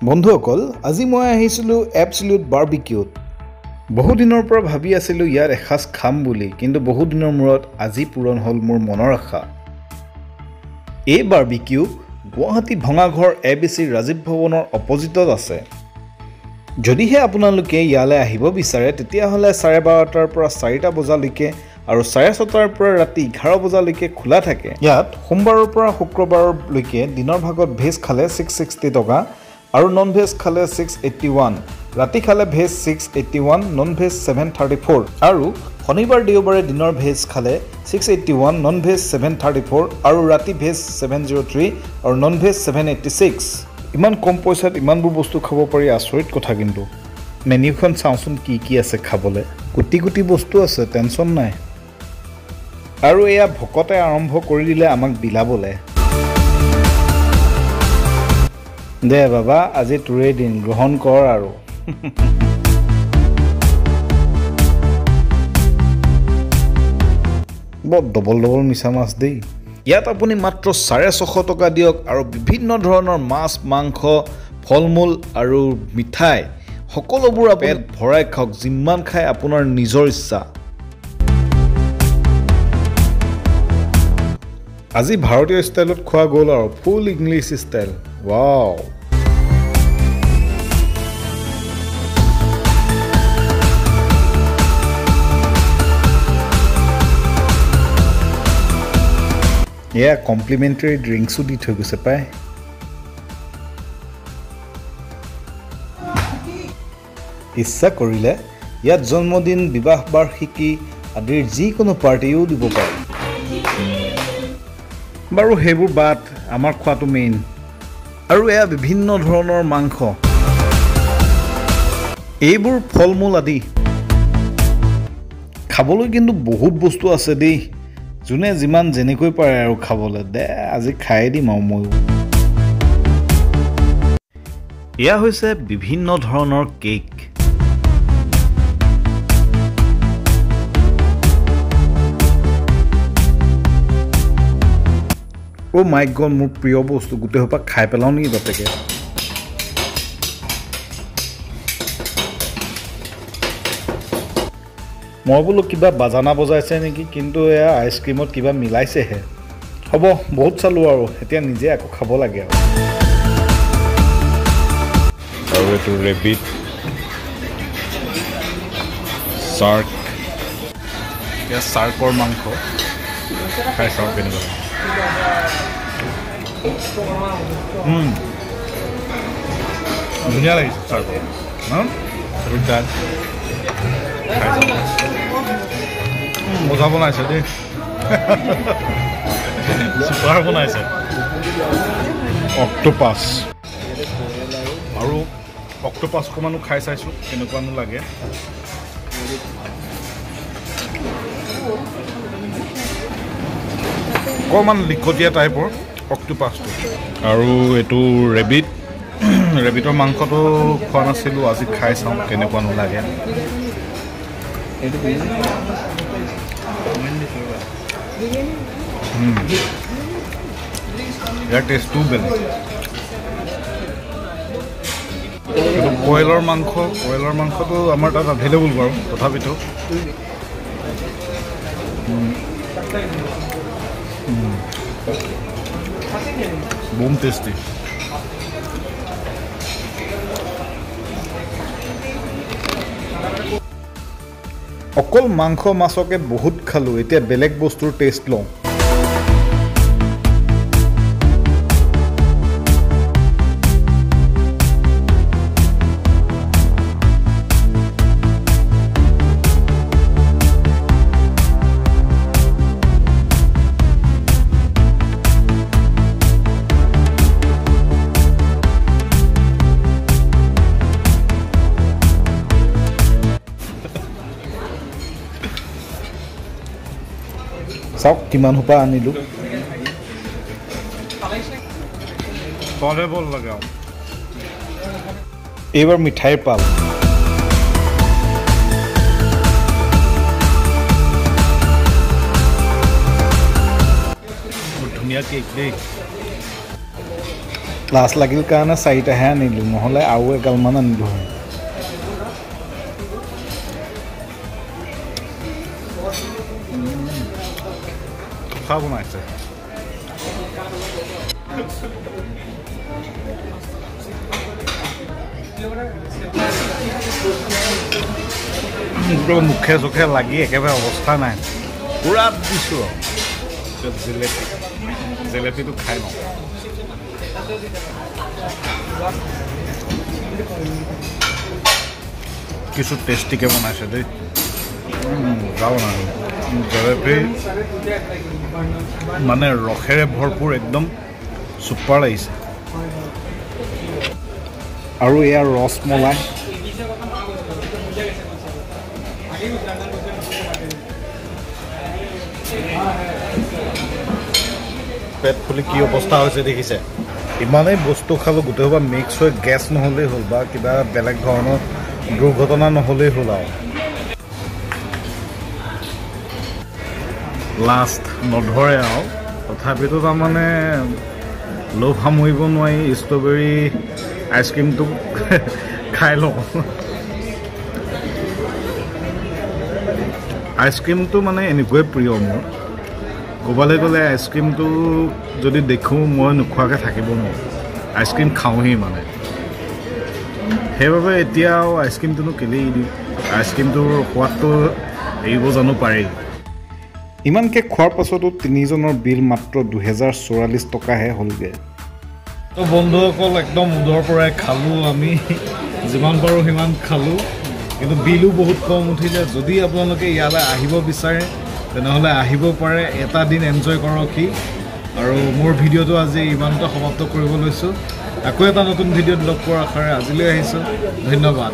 বন্ধুসকল আজি মই আহিছিলো এবছলিউট বাৰবিকিউত। বহু দিনৰ পৰা ভাবি আছিলো ইয়াৰ এসাজ খাম বুলি, কিন্তু বহু দিনৰ মূৰত আজি পূৰণ হ'ল মোৰ মনৰ আশা। এই বাৰবিকিউ গুৱাহাটী ভঙাঘৰ ABC ৰাজীৱ ভৱনৰ অপজিটত আছে। যদিহে আপোনালোকে ইয়ালৈ আহিব বিচাৰে তেতিয়াহ'লে 12:30 পৰা 4টা বজালৈকে আৰু 6:30 পৰা ৰাতি 11 বজালৈকে খোলা থাকে। ইয়াত সোমবাৰৰ পৰা শুক্ৰবাৰলৈকে দিনৰ ভাগত ভেজ খালে 660 টকা আৰু নন ভেজ খালে 681, ৰাতি খালে ভেজ 681, নন ভেজ 734 আৰু শনিবাৰ দেওবাৰে দিনৰ ভেজ খালে 681, নন ভেজ 734 আৰু ৰাতি ভেজ 703 আৰু নন ভেজ 786। ইমান কম পইচাত ইমানবোৰ বস্তু খাব পাৰি, আচৰিত কথা। কিন্তু মেনুখন চাওঁচোন কি কি আছে খাবলৈ। কোটি কোটি বস্তু আছে, টেনশ্যন নাই। আৰু এয়া ভকতে আৰম্ভ কৰি দিলে আমাক বিলাবলৈ। দে বাবা, আজি তোৰেই দিন, গ্ৰহণ কৰ আৰু। বৰ ডবল মিছা মাছ দেই। ইয়াত আপুনি মাত্ৰ 650 টকা দিয়ক আৰু বিভিন্ন ধৰণৰ মাছ, মাংস, ফল মূল আৰু মিঠাই সকলোবোৰ পেট ভৰাই খাওক। যিমান খাই আপোনাৰ নিজৰ ইচ্ছা। আজি ভাৰতীয় ষ্টাইলত খোৱা গ'ল আৰু ফুল ইংলিছ ষ্টাইল। ৱাও! এয়া কমপ্লিমেণ্টাৰী ড্ৰিংকছো দি থৈ গৈছে পাই। ইচ্ছা কৰিলে ইয়াত জন্মদিন, বিবাহ বাৰ্ষিকী আদিৰ যিকোনো পাৰ্টিও দিব পাৰে। বাৰু সেইবোৰ বাদ, আমাৰ খোৱাটো মেইন। আৰু এয়া বিভিন্ন ধৰণৰ মাংস, এইবোৰ ফল মূল আদি। খাবলৈ কিন্তু বহুত বস্তু আছে দেই। যোনে যিমান যেনেকৈ পাৰে আৰু খাবলৈ। দে আজি খাই দিম আৰু ময়ো। এয়া হৈছে বিভিন্ন ধৰণৰ কেক। অ' মাই গড, মোৰ প্ৰিয় বস্তু। গোটেই সোপা খাই পেলাওঁ নেকি বাপেকে? মই বোলো কিবা বাজানা বজাইছে নেকি, কিন্তু এয়া আইচক্ৰীমত কিবা মিলাইছেহে। হ'ব, বহুত চালোঁ আৰু এতিয়া নিজে আকৌ খাব লাগে আৰু এইটো ৰেবিট, চাৰ্ক। এয়া চাৰ্কৰ মাংস খাই চাওঁ কেনেকুৱা। ধুনীয়া লাগিছে চাৰ্কৰ মজা বনাইছে দেই। চুপাৰ বনাইছে। অক্টোপাছ আৰু অক্টোপাছ অকণমানো খাই চাইছোঁ কেনেকুৱানো লাগে। অকণমান লিকটীয়া টাইপৰ অক্টোপাছটো। আৰু এইটো ৰেবিটৰ মাংসটো খোৱা নাছিলোঁ, আজি খাই চাওঁ কেনেকুৱানো লাগে। ইয়াৰ টেষ্টটোও বেলেগ। কিন্তু কয়লাৰ মাংসটো আমাৰ তাত এভেইলেবল বাৰু, তথাপিতো বুম টেষ্টি। অকল মাংস মাছকে বহুত খালোঁ, এতিয়া বেলেগ বস্তুৰ টেষ্ট লওঁ। চাওক কিমান সোপা আনিলোঁ। এইবাৰ মিঠাইৰ পাল। ধুনীয়া কেক দেই। লাজ লাগিল কাৰণে 4টাহে আনিলোঁ, নহ'লে আৰু এগালমান আনিলোঁ হয়। কথা বনাইছে মুখে চোখে লাগি একেবাৰে অৱস্থা নাই, পুৰা দিছোঁ আৰু জেলেপীটো খাই লওঁ। কিছু টেষ্টিকৈ বনাইছে দেই, মজা বনাইছে। জেলেপী মানে ৰসেৰে ভৰপূৰ, একদম চুপাৰ লাগিছে। আৰু এয়া ৰসমলাই, পেট ফুলি কি অৱস্থা হৈছে দেখিছে। ইমানেই বস্তু খালোঁ, গোটেই সোপা মিক্স হৈ গেছ নহ'লেই হ'ল বা কিবা বেলেগ ধৰণৰ দুৰ্ঘটনা নহ'লেই হ'ল আৰু। লাষ্ট নধৰে আৰু, তথাপিতো তাৰমানে লোভ সামৰিব নোৱাৰি, ষ্ট্ৰবেৰী আইচক্ৰীমটো খাই লওঁ। আইচক্ৰীমটো মানে এনেকুৱাই প্ৰিয় মোৰ, ক'বলৈ গ'লে আইচক্ৰীমটো যদি দেখোঁ মই নোখোৱাকৈ থাকিব নোৱাৰোঁ, আইচক্ৰীম খাওঁহি মানে। সেইবাবে এতিয়া আৰু আইচক্ৰীমটোনো কেলেই দিওঁ, আইচক্ৰীমটোৰ সোৱাদটো এৰিব জানো পাৰি। ইমানকৈ খোৱাৰ পাছতো তিনিজনৰ বিল মাত্ৰ 2044 টকাহে হ'লগৈ। তো বন্ধুসকল, একদম উদৰ পৰাই খালোঁ আমি, যিমান পাৰোঁ সিমান খালোঁ, কিন্তু বিলো বহুত কম উঠিলে। যদি আপোনালোকে ইয়ালৈ আহিব বিচাৰে তেনেহ'লে আহিব পাৰে, এটা দিন এনজয় কৰকহি। আৰু মোৰ ভিডিঅ'টো আজি ইমানতে সমাপ্ত কৰিব লৈছোঁ। আকৌ এটা নতুন ভিডিঅ'ত লগ পোৱাৰ আশাৰে আজিলৈ আহিছোঁ, ধন্যবাদ।